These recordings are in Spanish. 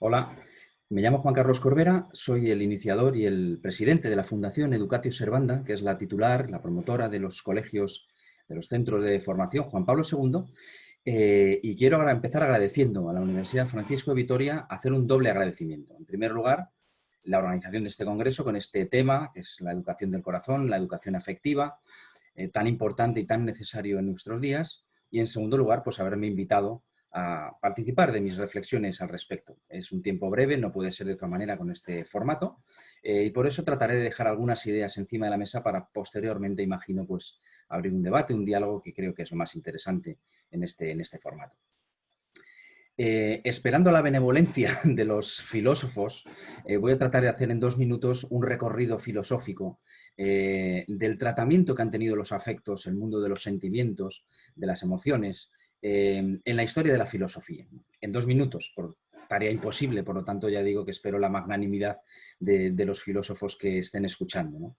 Hola, me llamo Juan Carlos Corbera, soy el iniciador y el presidente de la Fundación Educatio Servanda, que es la titular, la promotora de los colegios, de los centros de formación Juan Pablo II, y quiero ahora empezar agradeciendo a la Universidad Francisco de Vitoria, hacer un doble agradecimiento. En primer lugar, la organización de este congreso con este tema, que es la educación del corazón, la educación afectiva, tan importante y tan necesario en nuestros días, y en segundo lugar, pues haberme invitado a participar de mis reflexiones al respecto. Es un tiempo breve, no puede ser de otra manera con este formato, y por eso trataré de dejar algunas ideas encima de la mesa para posteriormente, imagino, pues abrir un debate, un diálogo que creo que es lo más interesante en este formato. Esperando la benevolencia de los filósofos, voy a tratar de hacer en 2 minutos un recorrido filosófico del tratamiento que han tenido los afectos, el mundo de los sentimientos, de las emociones, en la historia de la filosofía. En 2 minutos, por tarea imposible, por lo tanto ya digo que espero la magnanimidad de los filósofos que estén escuchando, ¿no?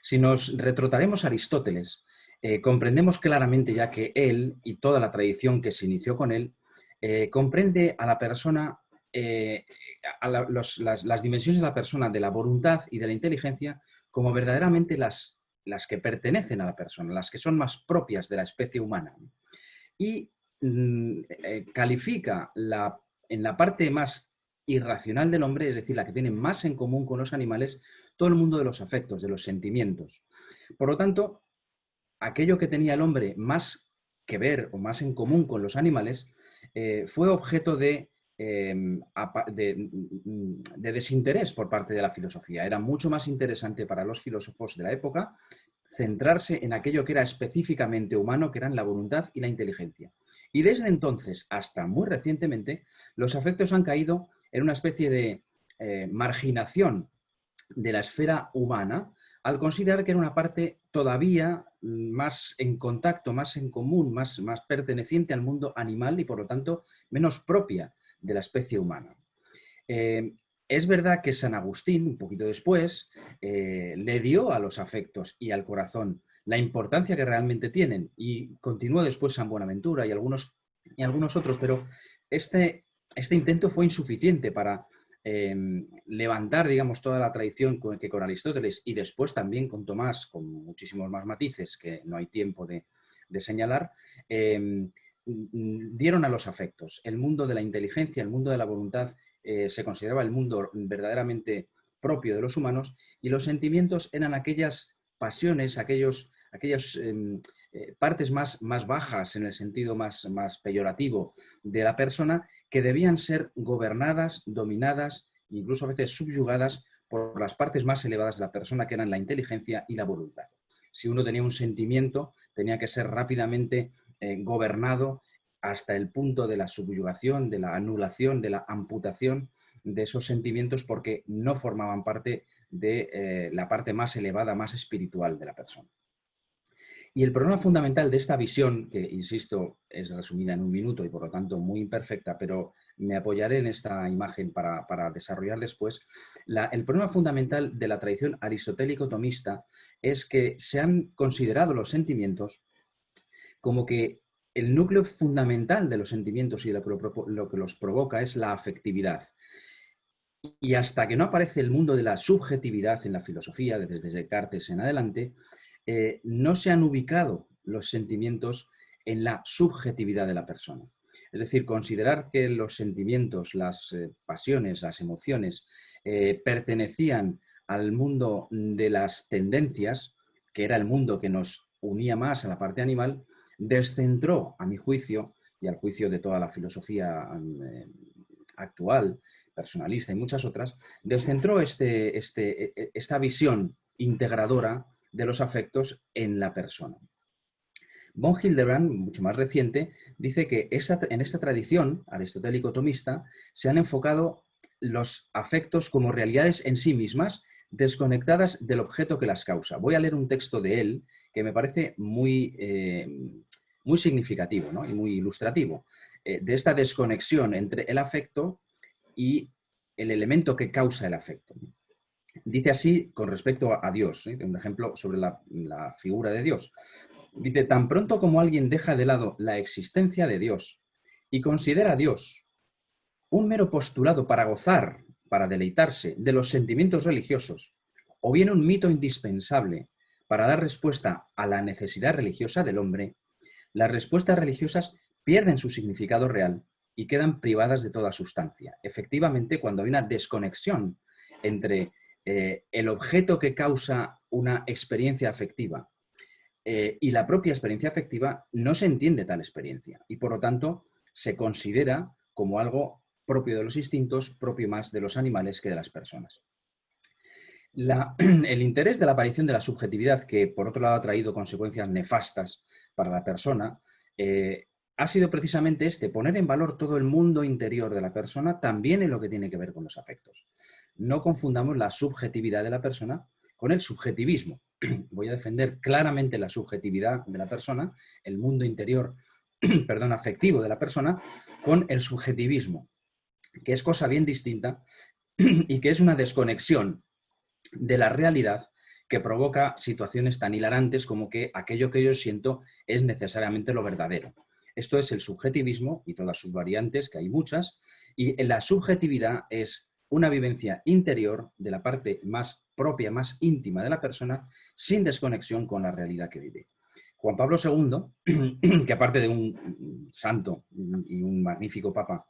Si nos retrotaremos a Aristóteles, comprendemos claramente ya que él y toda la tradición que se inició con él comprende a la persona, las dimensiones de la persona, de la voluntad y de la inteligencia, como verdaderamente las que pertenecen a la persona, las que son más propias de la especie humana. Y califica en la parte más irracional del hombre, es decir, la que tiene más en común con los animales, todo el mundo de los afectos, de los sentimientos. Por lo tanto, aquello que tenía el hombre más que ver o más en común con los animales fue objeto de desinterés por parte de la filosofía. Era mucho más interesante para los filósofos de la época centrarse en aquello que era específicamente humano, que eran la voluntad y la inteligencia. Y desde entonces hasta muy recientemente, los afectos han caído en una especie de marginación de la esfera humana, al considerar que era una parte todavía más en contacto, más en común, más perteneciente al mundo animal y por lo tanto menos propia de la especie humana. Es verdad que San Agustín, un poquito después, le dio a los afectos y al corazón la importancia que realmente tienen, y continuó después San Buenaventura y algunos otros, pero este intento fue insuficiente para levantar, digamos, toda la tradición que con Aristóteles y después también con Tomás, con muchísimos más matices que no hay tiempo de señalar, dieron a los afectos. El mundo de la inteligencia, el mundo de la voluntad, se consideraba el mundo verdaderamente propio de los humanos, y los sentimientos eran aquellas pasiones, aquellas partes más bajas en el sentido más peyorativo de la persona, que debían ser gobernadas, dominadas, incluso a veces subyugadas por las partes más elevadas de la persona, que eran la inteligencia y la voluntad. Si uno tenía un sentimiento, tenía que ser rápidamente gobernado hasta el punto de la subyugación, de la anulación, de la amputación de esos sentimientos, porque no formaban parte de la parte más elevada, más espiritual de la persona. Y el problema fundamental de esta visión, que insisto, es resumida en 1 minuto y por lo tanto muy imperfecta, pero me apoyaré en esta imagen para desarrollar después, el problema fundamental de la tradición aristotélico-tomista es que se han considerado los sentimientos como que el núcleo fundamental de los sentimientos y lo que los provoca es la afectividad. Y hasta que no aparece el mundo de la subjetividad en la filosofía, desde Descartes en adelante, no se han ubicado los sentimientos en la subjetividad de la persona. Es decir, considerar que los sentimientos, las pasiones, las emociones, pertenecían al mundo de las tendencias, que era el mundo que nos unía más a la parte animal, descentró, a mi juicio, y al juicio de toda la filosofía actual, personalista y muchas otras, descentró esta visión integradora de los afectos en la persona. Von Hildebrand, mucho más reciente, dice que en esta tradición aristotélico-tomista se han enfocado los afectos como realidades en sí mismas, desconectadas del objeto que las causa. Voy a leer un texto de él que me parece muy significativo, ¿no? Y muy ilustrativo, de esta desconexión entre el afecto y el elemento que causa el afecto. Dice así con respecto a Dios, un ejemplo sobre la figura de Dios. Dice: tan pronto como alguien deja de lado la existencia de Dios y considera a Dios un mero postulado para gozar, para deleitarse de los sentimientos religiosos, o bien un mito indispensable para dar respuesta a la necesidad religiosa del hombre, las respuestas religiosas pierden su significado real y quedan privadas de toda sustancia. Efectivamente, cuando hay una desconexión entre el objeto que causa una experiencia afectiva y la propia experiencia afectiva, no se entiende tal experiencia y, por lo tanto, se considera como algo propio de los instintos, propio más de los animales que de las personas. El interés de la aparición de la subjetividad, que por otro lado ha traído consecuencias nefastas para la persona, ha sido precisamente poner en valor todo el mundo interior de la persona, también en lo que tiene que ver con los afectos. No confundamos la subjetividad de la persona con el subjetivismo. Voy a defender claramente la subjetividad de la persona, el mundo interior, perdón, afectivo de la persona, con el subjetivismo, que es cosa bien distinta y que es una desconexión de la realidad que provoca situaciones tan hilarantes como que aquello que yo siento es necesariamente lo verdadero. Esto es el subjetivismo y todas sus variantes, que hay muchas, y la subjetividad es una vivencia interior de la parte más propia, más íntima de la persona, sin desconexión con la realidad que vive. Juan Pablo II, que aparte de un santo y un magnífico papa,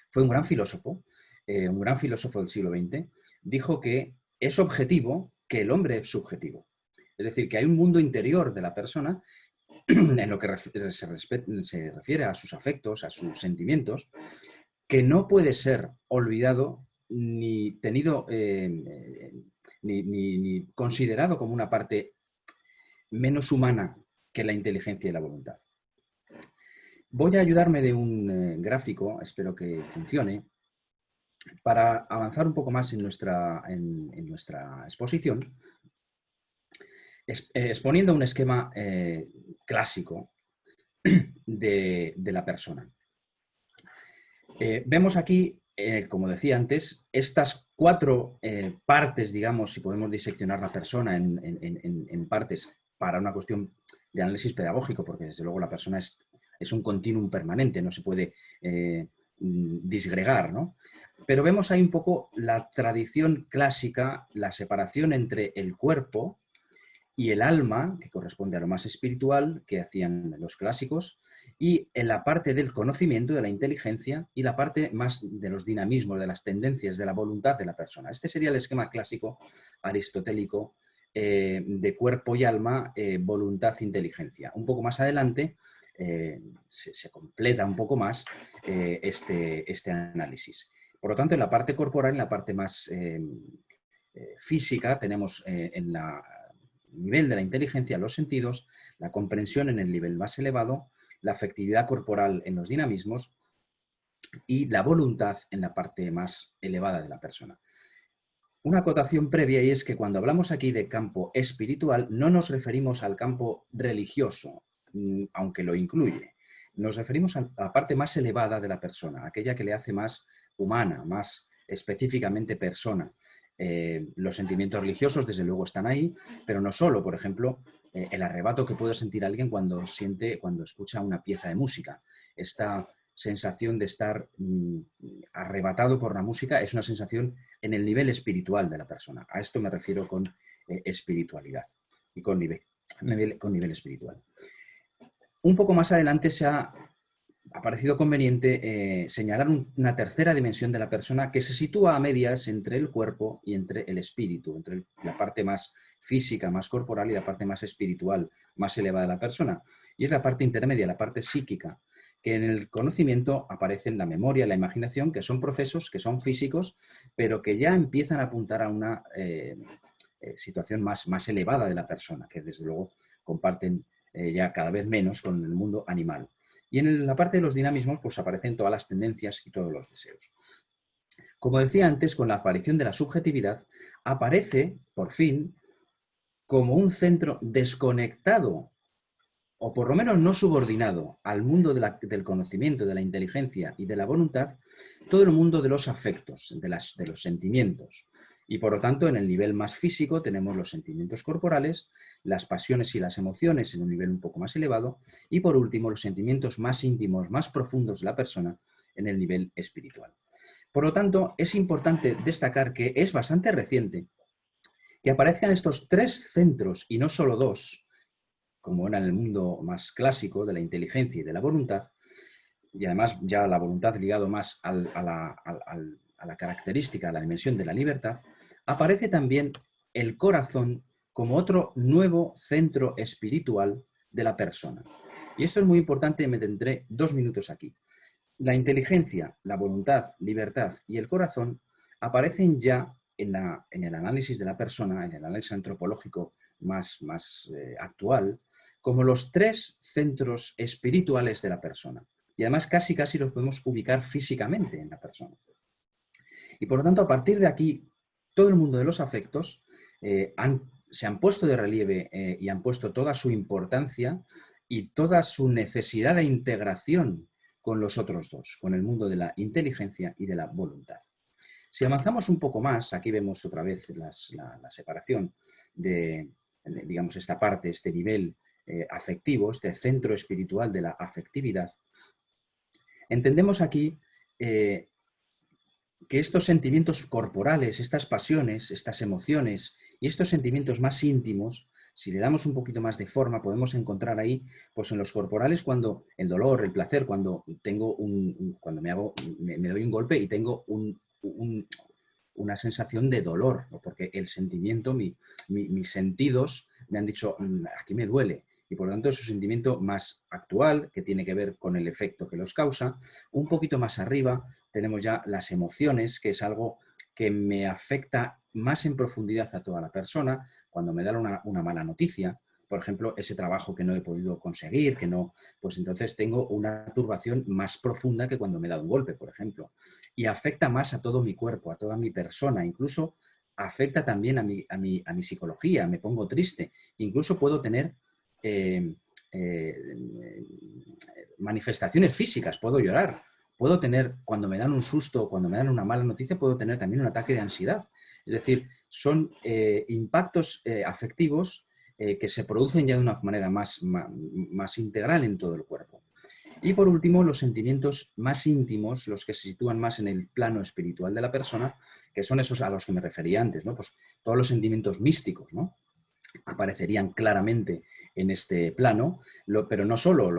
fue un gran filósofo del siglo XX, dijo que es objetivo que el hombre es subjetivo. Es decir, que hay un mundo interior de la persona en lo que se refiere a sus afectos, a sus sentimientos, que no puede ser olvidado ni tenido ni considerado como una parte menos humana que la inteligencia y la voluntad. Voy a ayudarme de un gráfico, espero que funcione, para avanzar un poco más en nuestra exposición, exponiendo un esquema clásico de la persona. Vemos aquí, como decía antes, estas 4 partes, digamos, si podemos diseccionar la persona en partes para una cuestión de análisis pedagógico, porque desde luego la persona es un continuum permanente, no se puede disgregar, ¿no? Pero vemos ahí un poco la tradición clásica, la separación entre el cuerpo y el alma, que corresponde a lo más espiritual, que hacían los clásicos, y en la parte del conocimiento, de la inteligencia, y la parte más de los dinamismos, de las tendencias, de la voluntad de la persona. Este sería el esquema clásico aristotélico de cuerpo y alma, voluntad, inteligencia. Un poco más adelante se completa un poco más este análisis. Por lo tanto, en la parte corporal, en la parte más física, tenemos en la nivel de la inteligencia, los sentidos, la comprensión en el nivel más elevado, la afectividad corporal en los dinamismos y la voluntad en la parte más elevada de la persona. Una acotación previa, y es que cuando hablamos aquí de campo espiritual no nos referimos al campo religioso, aunque lo incluye. Nos referimos a la parte más elevada de la persona, aquella que le hace más humana, más específicamente persona. Los sentimientos religiosos desde luego están ahí, pero no solo. Por ejemplo, el arrebato que puede sentir alguien cuando escucha una pieza de música. Esta sensación de estar arrebatado por la música es una sensación en el nivel espiritual de la persona. A esto me refiero con espiritualidad y con nivel espiritual. Un poco más adelante se ha parecido conveniente señalar una tercera dimensión de la persona que se sitúa a medias entre el cuerpo y entre el espíritu, entre la parte más física, más corporal y la parte más espiritual, más elevada de la persona. Y es la parte intermedia, la parte psíquica, que en el conocimiento aparecen la memoria, la imaginación, que son procesos que son físicos, pero que ya empiezan a apuntar a una situación más elevada de la persona, que desde luego comparten ya cada vez menos con el mundo animal. Y en la parte de los dinamismos pues aparecen todas las tendencias y todos los deseos. Como decía antes, con la aparición de la subjetividad, aparece, por fin, como un centro desconectado, o por lo menos no subordinado al mundo del conocimiento, de la inteligencia y de la voluntad, todo el mundo de los afectos, de los sentimientos. Y por lo tanto, en el nivel más físico tenemos los sentimientos corporales, las pasiones y las emociones en un nivel un poco más elevado, y por último, los sentimientos más íntimos, más profundos de la persona en el nivel espiritual. Por lo tanto, es importante destacar que es bastante reciente que aparezcan estos tres centros y no solo dos, como era en el mundo más clásico de la inteligencia y de la voluntad, y además ya la voluntad ligado más a la característica, a la dimensión de la libertad, aparece también el corazón como otro nuevo centro espiritual de la persona. Y esto es muy importante y me tendré 2 minutos aquí. La inteligencia, la voluntad, libertad y el corazón aparecen ya en el análisis de la persona, en el análisis antropológico más actual, como los 3 centros espirituales de la persona. Y además casi los podemos ubicar físicamente en la persona. Y por lo tanto, a partir de aquí, todo el mundo de los afectos se han puesto de relieve y han puesto toda su importancia y toda su necesidad de integración con los otros dos, con el mundo de la inteligencia y de la voluntad. Si avanzamos un poco más, aquí vemos otra vez la separación de, digamos, esta parte, este nivel afectivo, este centro espiritual de la afectividad. Entendemos aquí que estos sentimientos corporales, estas pasiones, estas emociones y estos sentimientos más íntimos, si le damos un poquito más de forma, podemos encontrar ahí, pues en los corporales, cuando el dolor, el placer, cuando tengo cuando me doy un golpe y tengo una sensación de dolor, ¿no? Porque el sentimiento, mis sentidos me han dicho, aquí me duele. Y por lo tanto es un sentimiento más actual, que tiene que ver con el efecto que los causa. Un poquito más arriba tenemos ya las emociones, que es algo que me afecta más en profundidad a toda la persona. Cuando me dan una mala noticia, por ejemplo, ese trabajo que no he podido conseguir, que no, pues entonces tengo una turbación más profunda que cuando me da un golpe, por ejemplo. Y afecta más a todo mi cuerpo, a toda mi persona, incluso afecta también a mi psicología, me pongo triste, incluso puedo tener manifestaciones físicas, puedo llorar, puedo tener, cuando me dan un susto, cuando me dan una mala noticia, puedo tener también un ataque de ansiedad. Es decir, son impactos afectivos que se producen ya de una manera más integral en todo el cuerpo. Y por último, los sentimientos más íntimos, los que se sitúan más en el plano espiritual de la persona, que son esos a los que me refería antes, ¿no? Pues todos los sentimientos místicos, ¿no? Aparecerían claramente en este plano, pero no solo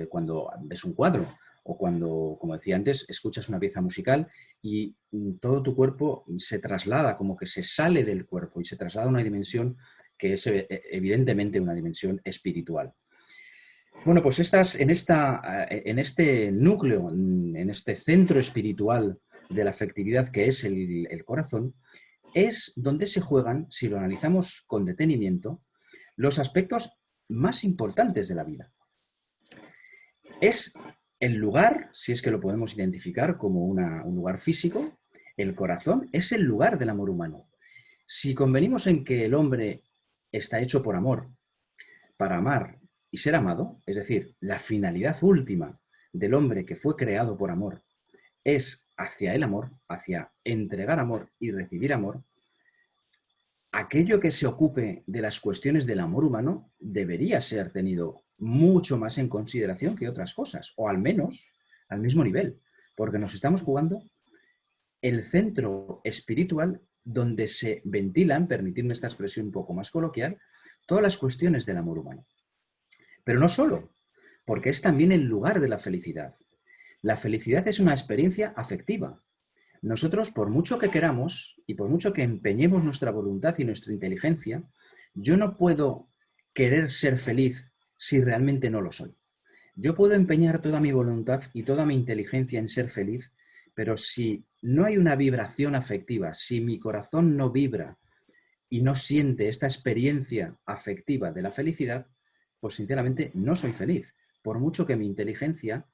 cuando ves un cuadro o cuando, como decía antes, escuchas una pieza musical y todo tu cuerpo se traslada, como que se sale del cuerpo y se traslada a una dimensión que es evidentemente una dimensión espiritual. Bueno, pues en este núcleo, en este centro espiritual de la afectividad que es el corazón, es donde se juegan, si lo analizamos con detenimiento, los aspectos más importantes de la vida. Es el lugar, si es que lo podemos identificar como un lugar físico, el corazón es el lugar del amor humano. Si convenimos en que el hombre está hecho por amor, para amar y ser amado, es decir, la finalidad última del hombre que fue creado por amor es hacia el amor, hacia entregar amor y recibir amor, aquello que se ocupe de las cuestiones del amor humano debería ser tenido mucho más en consideración que otras cosas, o al menos al mismo nivel, porque nos estamos jugando el centro espiritual donde se ventilan, permitidme esta expresión un poco más coloquial, todas las cuestiones del amor humano. Pero no solo, porque es también el lugar de la felicidad. La felicidad es una experiencia afectiva. Nosotros, por mucho que queramos y por mucho que empeñemos nuestra voluntad y nuestra inteligencia, yo no puedo querer ser feliz si realmente no lo soy. Yo puedo empeñar toda mi voluntad y toda mi inteligencia en ser feliz, pero si no hay una vibración afectiva, si mi corazón no vibra y no siente esta experiencia afectiva de la felicidad, pues sinceramente no soy feliz. Por mucho que mi inteligencia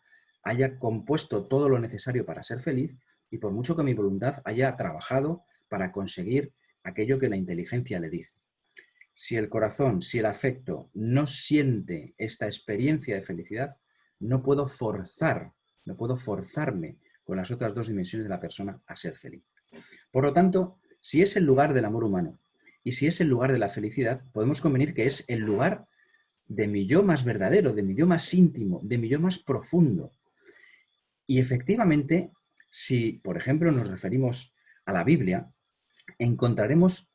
haya compuesto todo lo necesario para ser feliz y por mucho que mi voluntad haya trabajado para conseguir aquello que la inteligencia le dice. Si el corazón, si el afecto no siente esta experiencia de felicidad, no puedo forzarme con las otras dos dimensiones de la persona a ser feliz. Por lo tanto, Si es el lugar del amor humano y si es el lugar de la felicidad, podemos convenir que es el lugar de mi yo más verdadero, de mi yo más íntimo, de mi yo más profundo. Y efectivamente, si, por ejemplo, nos referimos a la Biblia, encontraremos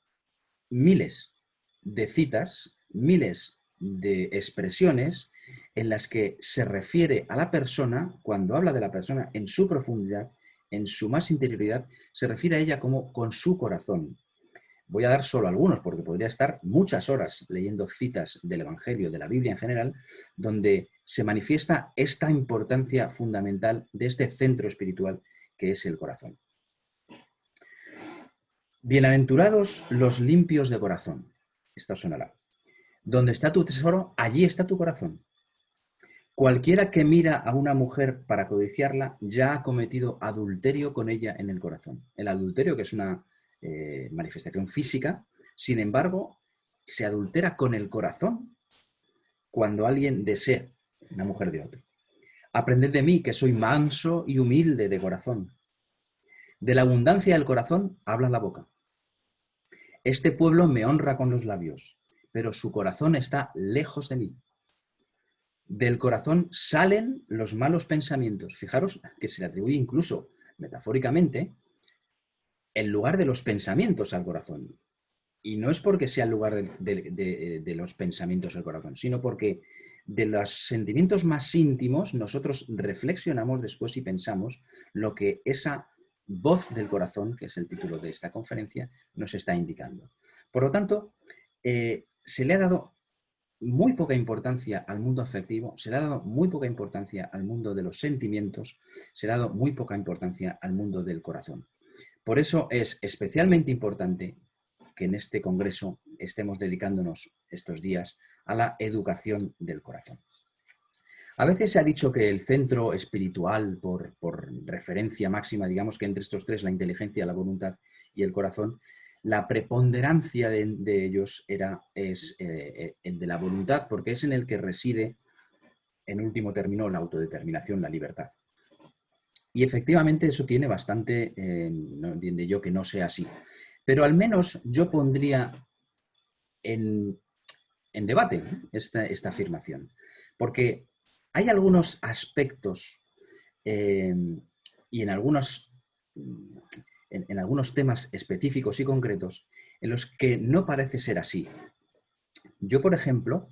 miles de citas, miles de expresiones en las que se refiere a la persona, cuando habla de la persona en su profundidad, en su más interioridad, se refiere a ella como con su corazón. Voy a dar solo algunos, porque podría estar muchas horas leyendo citas del Evangelio, de la Biblia en general, donde se manifiesta esta importancia fundamental de este centro espiritual que es el corazón. Bienaventurados los limpios de corazón. Esto sonará. Donde está tu tesoro, allí está tu corazón. Cualquiera que mira a una mujer para codiciarla ya ha cometido adulterio con ella en el corazón. El adulterio, que es una manifestación física, sin embargo, se adultera con el corazón cuando alguien desea una mujer de otro. Aprended de mí, que soy manso y humilde de corazón. De la abundancia del corazón habla la boca. Este pueblo me honra con los labios, pero su corazón está lejos de mí. Del corazón salen los malos pensamientos. Fijaros que se le atribuye incluso metafóricamente el lugar de los pensamientos al corazón. Y no es porque sea el lugar de los pensamientos del corazón, sino porque de los sentimientos más íntimos nosotros reflexionamos después y pensamos lo que esa voz del corazón, que es el título de esta conferencia, nos está indicando. Por lo tanto, se le ha dado muy poca importancia al mundo afectivo, se le ha dado muy poca importancia al mundo de los sentimientos, se le ha dado muy poca importancia al mundo del corazón. Por eso es especialmente importante que en este congreso estemos dedicándonos estos días a la educación del corazón. A veces se ha dicho que el centro espiritual, por referencia máxima, digamos que entre estos tres, la inteligencia, la voluntad y el corazón, la preponderancia de ellos es el de la voluntad, porque es en el que reside, en último término, la autodeterminación, la libertad. Y efectivamente eso tiene bastante, no entiende yo que no sea así. Pero al menos yo pondría en debate esta afirmación. Porque hay algunos aspectos y en algunos temas específicos y concretos en los que no parece ser así. Yo, por ejemplo,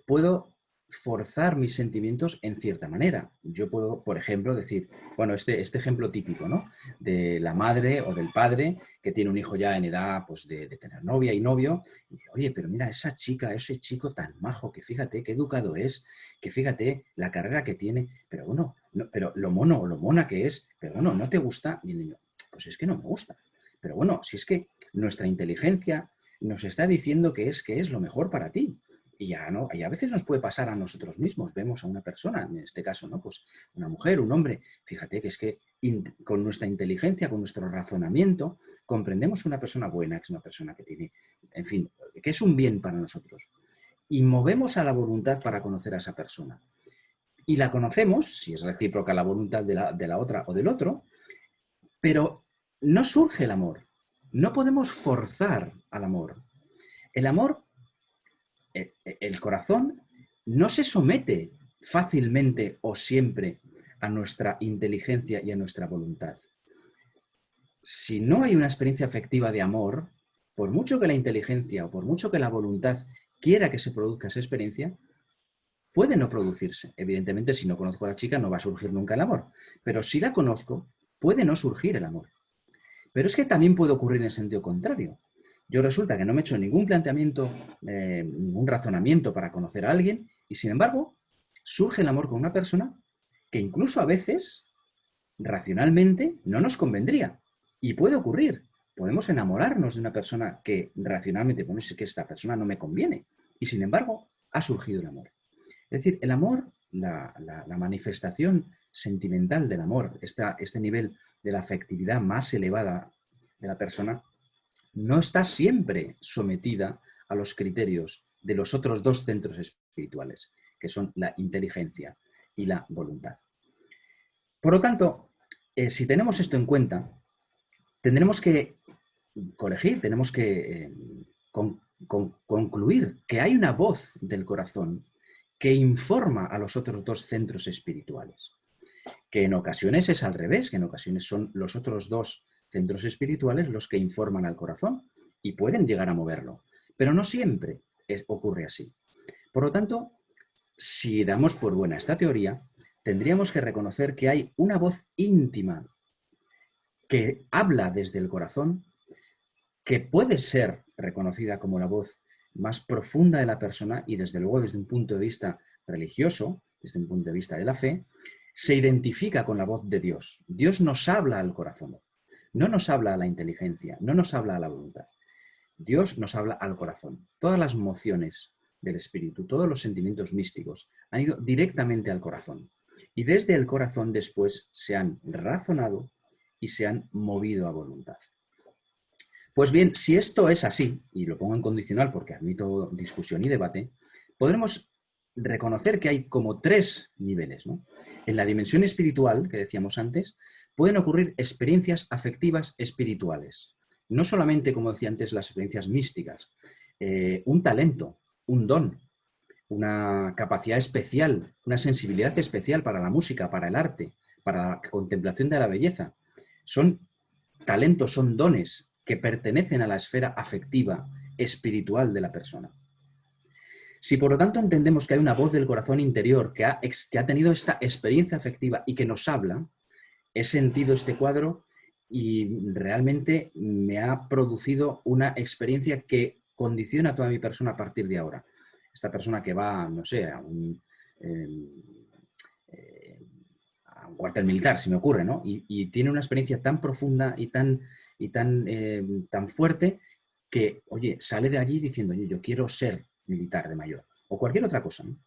puedo forzar mis sentimientos en cierta manera. Yo puedo, por ejemplo, decir, bueno, este ejemplo típico, ¿no? De la madre o del padre que tiene un hijo ya en edad pues, de tener novia y novio, y dice, oye, pero mira, esa chica, ese chico tan majo, que fíjate qué educado es, que fíjate la carrera que tiene, pero bueno, no, pero lo mono o lo mona que es, pero bueno, ¿no te gusta? Y el niño, pues es que no me gusta. Pero bueno, si es que nuestra inteligencia nos está diciendo que es lo mejor para ti. Y a veces nos puede pasar a nosotros mismos. Vemos a una persona, en este caso, ¿no? Pues una mujer, un hombre. Fíjate que es que con nuestra inteligencia, con nuestro razonamiento, comprendemos que una persona buena, que es una persona que tiene, en fin, que es un bien para nosotros. Y movemos a la voluntad para conocer a esa persona. Y la conocemos, si es recíproca la voluntad de la otra o del otro, pero no surge el amor. No podemos forzar al amor. El amor, el corazón, no se somete fácilmente o siempre a nuestra inteligencia y a nuestra voluntad. Si no hay una experiencia afectiva de amor, por mucho que la inteligencia o por mucho que la voluntad quiera que se produzca esa experiencia, puede no producirse. Evidentemente, si no conozco a la chica, no va a surgir nunca el amor. Pero si la conozco, puede no surgir el amor. Pero es que también puede ocurrir en el sentido contrario. Yo resulta que no me he hecho ningún planteamiento, ningún razonamiento para conocer a alguien y, sin embargo, surge el amor con una persona que incluso a veces, racionalmente, no nos convendría. Y puede ocurrir. Podemos enamorarnos de una persona que racionalmente, bueno, es que esta persona no me conviene. Y, sin embargo, ha surgido el amor. Es decir, el amor, la manifestación sentimental del amor, este nivel de la afectividad más elevada de la persona, no está siempre sometida a los criterios de los otros dos centros espirituales, que son la inteligencia y la voluntad. Por lo tanto, si tenemos esto en cuenta, tendremos que corregir, tenemos que concluir que hay una voz del corazón que informa a los otros dos centros espirituales. Que en ocasiones es al revés, que en ocasiones son los otros dos centros espirituales los que informan al corazón y pueden llegar a moverlo. Pero no siempre ocurre así. Por lo tanto, si damos por buena esta teoría, tendríamos que reconocer que hay una voz íntima que habla desde el corazón, que puede ser reconocida como la voz más profunda de la persona y desde luego desde un punto de vista religioso, desde un punto de vista de la fe, se identifica con la voz de Dios. Dios nos habla al corazón, no nos habla a la inteligencia, no nos habla a la voluntad. Dios nos habla al corazón. Todas las mociones del espíritu, todos los sentimientos místicos han ido directamente al corazón. Y desde el corazón después se han razonado y se han movido a voluntad. Pues bien, si esto es así, y lo pongo en condicional porque admito discusión y debate, podremos reconocer que hay como tres niveles, ¿no? En la dimensión espiritual, que decíamos antes, pueden ocurrir experiencias afectivas espirituales. No solamente, como decía antes, las experiencias místicas, un talento, un don, una capacidad especial, una sensibilidad especial para la música, para el arte, para la contemplación de la belleza. Son talentos, son dones que pertenecen a la esfera afectiva, espiritual de la persona. Si por lo tanto entendemos que hay una voz del corazón interior que ha tenido esta experiencia afectiva y que nos habla, he sentido este cuadro y realmente me ha producido una experiencia que condiciona a toda mi persona a partir de ahora. Esta persona que va, no sé, a un cuartel militar, si me ocurre, ¿no? Y tiene una experiencia tan profunda y tan fuerte que, oye, sale de allí diciendo, oye, yo quiero ser militar de mayor, o cualquier otra cosa, ¿no?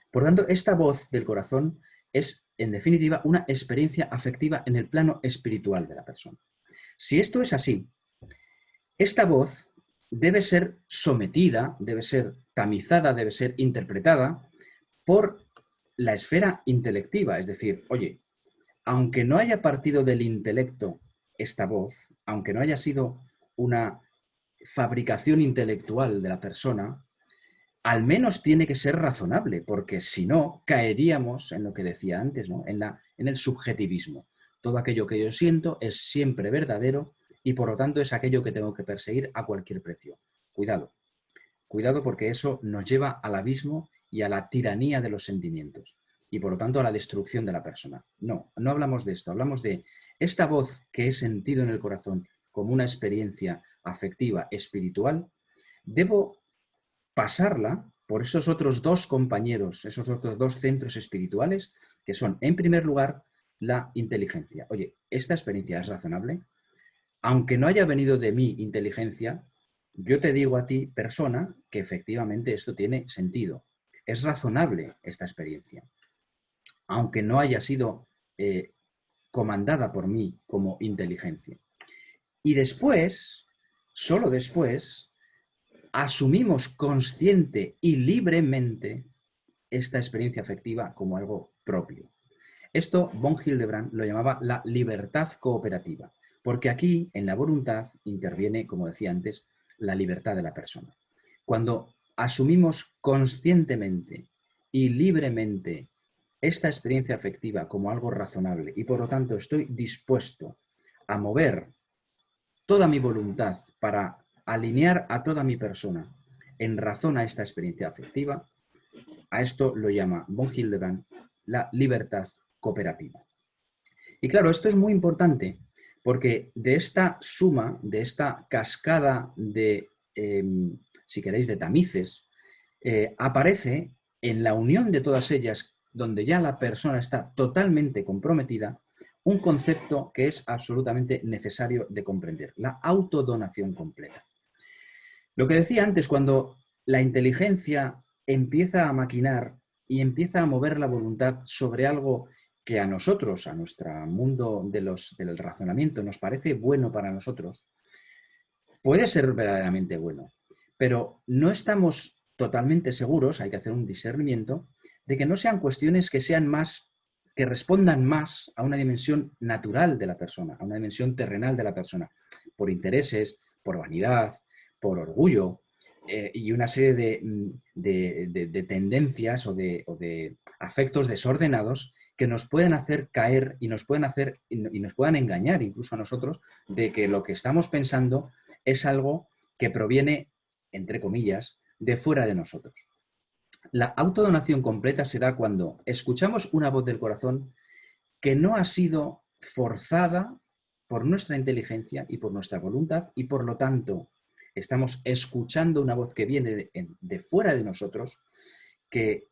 Por tanto, esta voz del corazón es, en definitiva, una experiencia afectiva en el plano espiritual de la persona. Si esto es así, esta voz debe ser sometida, debe ser tamizada, debe ser interpretada por la esfera intelectiva, es decir, oye, aunque no haya partido del intelecto esta voz, aunque no haya sido una fabricación intelectual de la persona, al menos tiene que ser razonable, porque si no, caeríamos en lo que decía antes, ¿no? en el subjetivismo. Todo aquello que yo siento es siempre verdadero y por lo tanto es aquello que tengo que perseguir a cualquier precio. Cuidado, cuidado porque eso nos lleva al abismo y a la tiranía de los sentimientos y por lo tanto a la destrucción de la persona. No, no hablamos de esto, hablamos de esta voz que he sentido en el corazón como una experiencia afectiva, espiritual, debo pasarla por esos otros dos compañeros, esos otros dos centros espirituales, que son, en primer lugar, la inteligencia. Oye, ¿esta experiencia es razonable? Aunque no haya venido de mi inteligencia, yo te digo a ti, persona, que efectivamente esto tiene sentido. Es razonable esta experiencia. Aunque no haya sido comandada por mí como inteligencia. Y después, solo después, asumimos consciente y libremente esta experiencia afectiva como algo propio. Esto von Hildebrand lo llamaba la libertad cooperativa, porque aquí en la voluntad interviene, como decía antes, la libertad de la persona. Cuando asumimos conscientemente y libremente esta experiencia afectiva como algo razonable y por lo tanto estoy dispuesto a mover toda mi voluntad para alinear a toda mi persona en razón a esta experiencia afectiva, a esto lo llama von Hildebrand la libertad cooperativa. Y claro, esto es muy importante porque de esta suma, de esta cascada de, si queréis, de tamices, aparece en la unión de todas ellas, donde ya la persona está totalmente comprometida, un concepto que es absolutamente necesario de comprender, la autodonación completa. Lo que decía antes, cuando la inteligencia empieza a maquinar y empieza a mover la voluntad sobre algo que a nosotros, a nuestro mundo del razonamiento, nos parece bueno para nosotros, puede ser verdaderamente bueno, pero no estamos totalmente seguros, hay que hacer un discernimiento, de que no sean cuestiones que sean más que respondan más a una dimensión natural de la persona, a una dimensión terrenal de la persona, por intereses, por vanidad, por orgullo, y una serie de tendencias o de afectos desordenados que nos pueden hacer caer y nos puedan engañar incluso a nosotros de que lo que estamos pensando es algo que proviene, entre comillas, de fuera de nosotros. La autodonación completa se da cuando escuchamos una voz del corazón que no ha sido forzada por nuestra inteligencia y por nuestra voluntad, y por lo tanto estamos escuchando una voz que viene de fuera de nosotros, que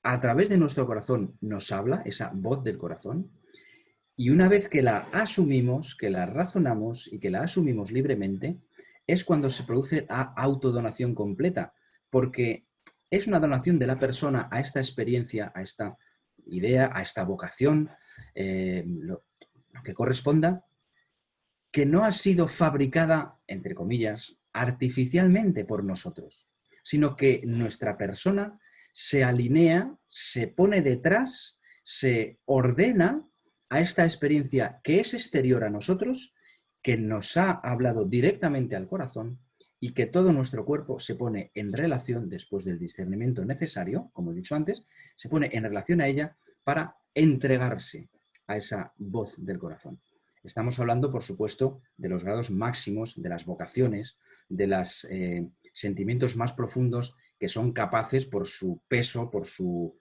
a través de nuestro corazón nos habla, esa voz del corazón, y una vez que la asumimos, que la razonamos y que la asumimos libremente, es cuando se produce la autodonación completa, porque es una donación de la persona a esta experiencia, a esta idea, a esta vocación, lo que corresponda, que no ha sido fabricada, entre comillas, artificialmente por nosotros, sino que nuestra persona se alinea, se pone detrás, se ordena a esta experiencia que es exterior a nosotros, que nos ha hablado directamente al corazón y que todo nuestro cuerpo se pone en relación, después del discernimiento necesario, como he dicho antes, se pone en relación a ella para entregarse a esa voz del corazón. Estamos hablando, por supuesto, de los grados máximos, de las vocaciones, de los sentimientos más profundos que son capaces, por su peso, por su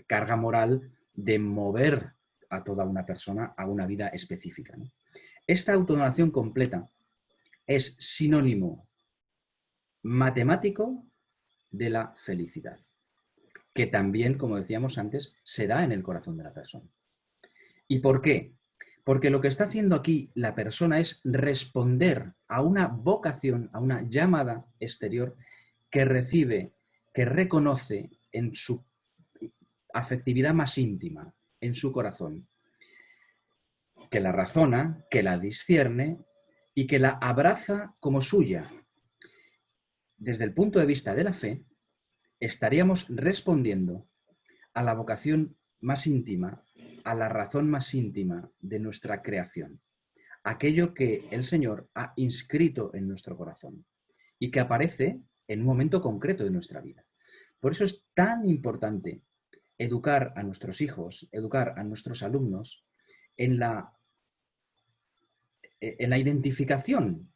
carga moral, de mover a toda una persona a una vida específica, ¿no? Esta autodonación completa es sinónimo matemático de la felicidad, que también, como decíamos antes, se da en el corazón de la persona. ¿Y por qué? Porque lo que está haciendo aquí la persona es responder a una vocación, a una llamada exterior que recibe, que reconoce en su afectividad más íntima, en su corazón, que la razona, que la discierne y que la abraza como suya. Desde el punto de vista de la fe, estaríamos respondiendo a la vocación más íntima, a la razón más íntima de nuestra creación, aquello que el Señor ha inscrito en nuestro corazón y que aparece en un momento concreto de nuestra vida. Por eso es tan importante educar a nuestros hijos, educar a nuestros alumnos en la identificación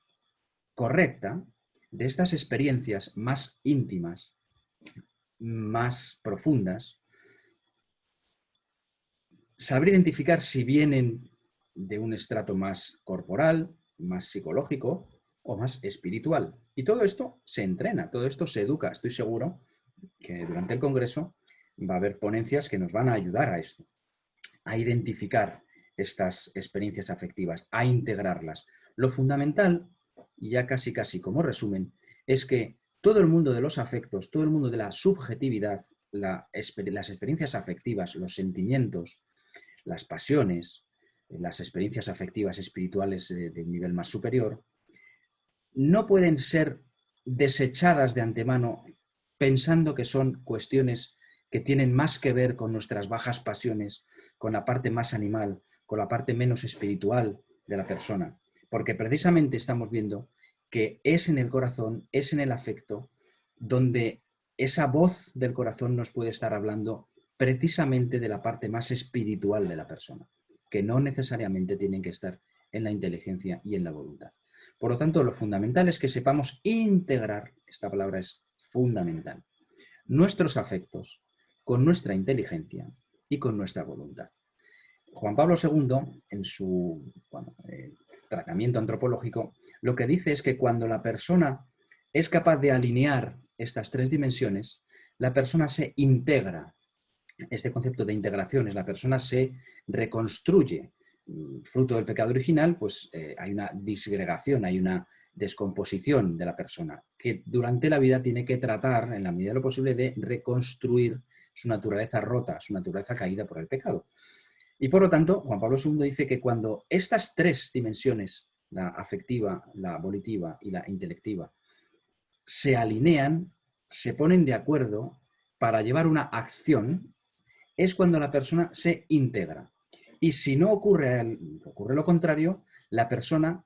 correcta de estas experiencias más íntimas, más profundas, saber identificar si vienen de un estrato más corporal, más psicológico o más espiritual. Y todo esto se entrena, todo esto se educa. Estoy seguro que durante el Congreso va a haber ponencias que nos van a ayudar a esto, a identificar estas experiencias afectivas, a integrarlas. Lo fundamental, y ya casi como resumen, es que todo el mundo de los afectos, todo el mundo de la subjetividad, las experiencias afectivas, los sentimientos, las pasiones, las experiencias afectivas espirituales de un nivel más superior, no pueden ser desechadas de antemano pensando que son cuestiones que tienen más que ver con nuestras bajas pasiones, con la parte más animal, con la parte menos espiritual de la persona. Porque precisamente estamos viendo que es en el corazón, es en el afecto, donde esa voz del corazón nos puede estar hablando precisamente de la parte más espiritual de la persona, que no necesariamente tienen que estar en la inteligencia y en la voluntad. Por lo tanto, lo fundamental es que sepamos integrar, esta palabra es fundamental, nuestros afectos con nuestra inteligencia y con nuestra voluntad. Juan Pablo II, en su tratamiento antropológico, lo que dice es que cuando la persona es capaz de alinear estas tres dimensiones, la persona se integra. Este concepto de integración es la persona se reconstruye. Fruto del pecado original, pues hay una disgregación, hay una descomposición de la persona que durante la vida tiene que tratar, en la medida de lo posible, de reconstruir su naturaleza rota, su naturaleza caída por el pecado. Y por lo tanto, Juan Pablo II dice que cuando estas tres dimensiones, la afectiva, la volitiva y la intelectiva, se alinean, se ponen de acuerdo para llevar una acción, es cuando la persona se integra. Y si no ocurre lo contrario, la persona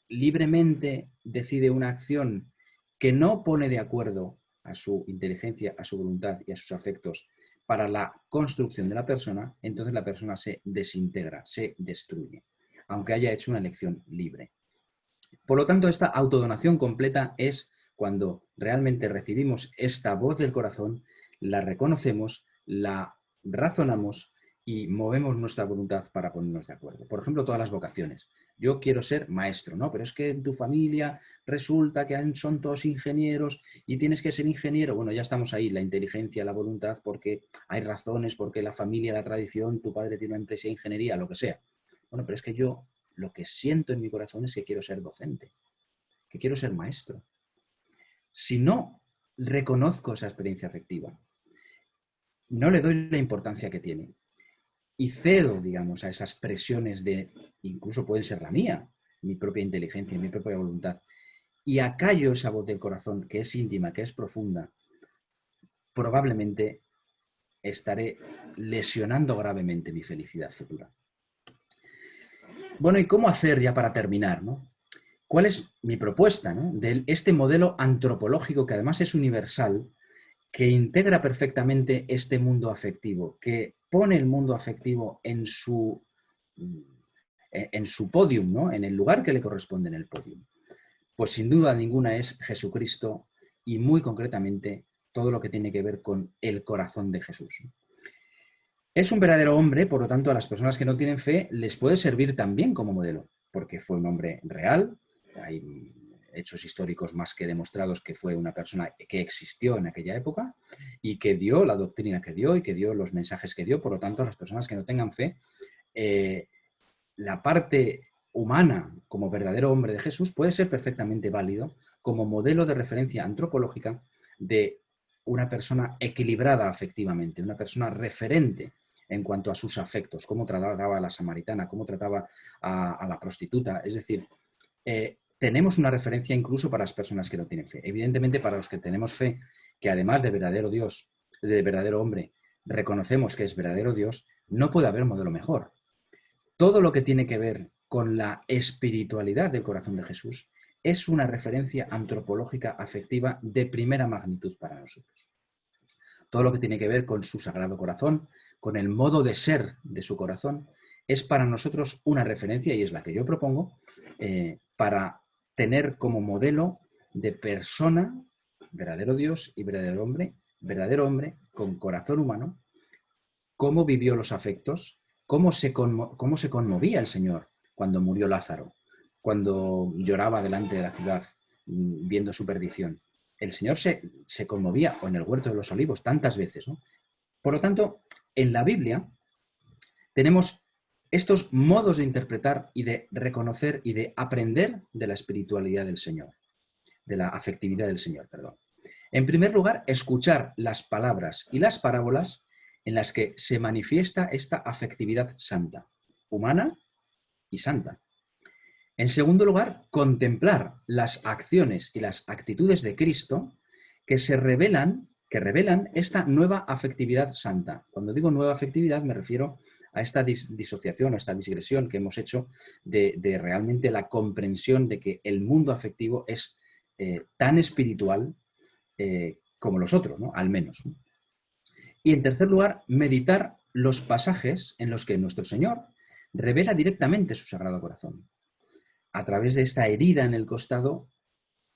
libremente decide una acción que no pone de acuerdo a su inteligencia, a su voluntad y a sus afectos para la construcción de la persona, entonces la persona se desintegra, se destruye, aunque haya hecho una elección libre. Por lo tanto, esta autodonación completa es cuando realmente recibimos esta voz del corazón, la reconocemos, la razonamos y movemos nuestra voluntad para ponernos de acuerdo. Por ejemplo, todas las vocaciones. Yo quiero ser maestro, ¿no? Pero es que en tu familia resulta que son todos ingenieros y tienes que ser ingeniero. Bueno, ya estamos ahí, la inteligencia, la voluntad, porque hay razones, porque la familia, la tradición, tu padre tiene una empresa de ingeniería, lo que sea. Bueno, pero es que yo lo que siento en mi corazón es que quiero ser docente, que quiero ser maestro. Si no reconozco esa experiencia afectiva, no le doy la importancia que tiene y cedo, digamos, a esas presiones de, incluso pueden ser la mía, mi propia inteligencia, mi propia voluntad, y acallo esa voz del corazón que es íntima, que es profunda, probablemente estaré lesionando gravemente mi felicidad futura. Bueno, ¿y cómo hacer ya para terminar, ¿no? ¿Cuál es mi propuesta, ¿no? De este modelo antropológico que además es universal, que integra perfectamente este mundo afectivo, que pone el mundo afectivo en su podium, ¿no? En el lugar que le corresponde en el podium? Pues sin duda ninguna es Jesucristo y muy concretamente todo lo que tiene que ver con el corazón de Jesús. Es un verdadero hombre, por lo tanto a las personas que no tienen fe les puede servir también como modelo, porque fue un hombre real, hay hechos históricos más que demostrados que fue una persona que existió en aquella época y que dio la doctrina que dio y que dio los mensajes que dio. Por lo tanto, a las personas que no tengan fe, la parte humana como verdadero hombre de Jesús puede ser perfectamente válido como modelo de referencia antropológica de una persona equilibrada afectivamente, una persona referente en cuanto a sus afectos, cómo trataba a la samaritana, cómo trataba a la prostituta. Es decir, tenemos una referencia incluso para las personas que no tienen fe. Evidentemente, para los que tenemos fe, que además de verdadero Dios, de verdadero hombre, reconocemos que es verdadero Dios, no puede haber modelo mejor. Todo lo que tiene que ver con la espiritualidad del corazón de Jesús es una referencia antropológica afectiva de primera magnitud para nosotros. Todo lo que tiene que ver con su sagrado corazón, con el modo de ser de su corazón, es para nosotros una referencia, y es la que yo propongo, para tener como modelo de persona, verdadero Dios y verdadero hombre con corazón humano, cómo vivió los afectos, cómo se conmovía el Señor cuando murió Lázaro, cuando lloraba delante de la ciudad viendo su perdición. El Señor se conmovía, o en el huerto de los olivos, tantas veces, ¿no? Por lo tanto, en la Biblia tenemos estos modos de interpretar y de reconocer y de aprender de la espiritualidad del Señor, de la afectividad del Señor, perdón. En primer lugar, escuchar las palabras y las parábolas en las que se manifiesta esta afectividad santa, humana y santa. En segundo lugar, contemplar las acciones y las actitudes de Cristo que revelan esta nueva afectividad santa. Cuando digo nueva afectividad me refiero a esta disociación, a esta digresión que hemos hecho de realmente la comprensión de que el mundo afectivo es tan espiritual como los otros, ¿no? Al menos, ¿no? Y en tercer lugar, meditar los pasajes en los que nuestro Señor revela directamente su Sagrado Corazón. A través de esta herida en el costado,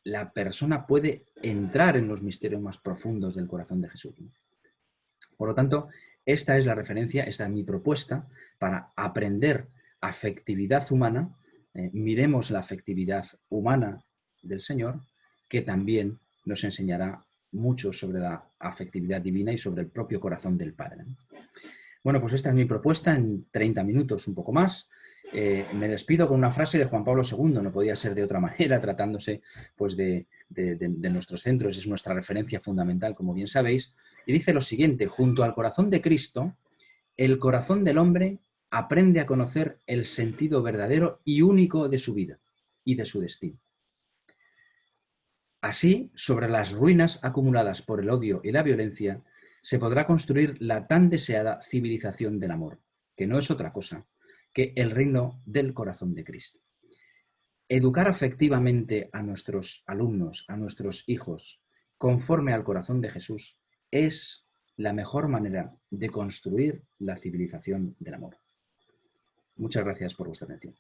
la persona puede entrar en los misterios más profundos del corazón de Jesús. Por lo tanto, esta es la referencia, esta es mi propuesta para aprender afectividad humana. Miremos la afectividad humana del Señor, que también nos enseñará mucho sobre la afectividad divina y sobre el propio corazón del Padre. Bueno, pues esta es mi propuesta en 30 minutos, un poco más. Me despido con una frase de Juan Pablo II, no podía ser de otra manera, tratándose pues, de nuestros centros, es nuestra referencia fundamental, como bien sabéis, y dice lo siguiente: junto al corazón de Cristo, el corazón del hombre aprende a conocer el sentido verdadero y único de su vida y de su destino. Así, sobre las ruinas acumuladas por el odio y la violencia, se podrá construir la tan deseada civilización del amor, que no es otra cosa que el reino del corazón de Cristo. Educar afectivamente a nuestros alumnos, a nuestros hijos, conforme al corazón de Jesús, es la mejor manera de construir la civilización del amor. Muchas gracias por vuestra atención.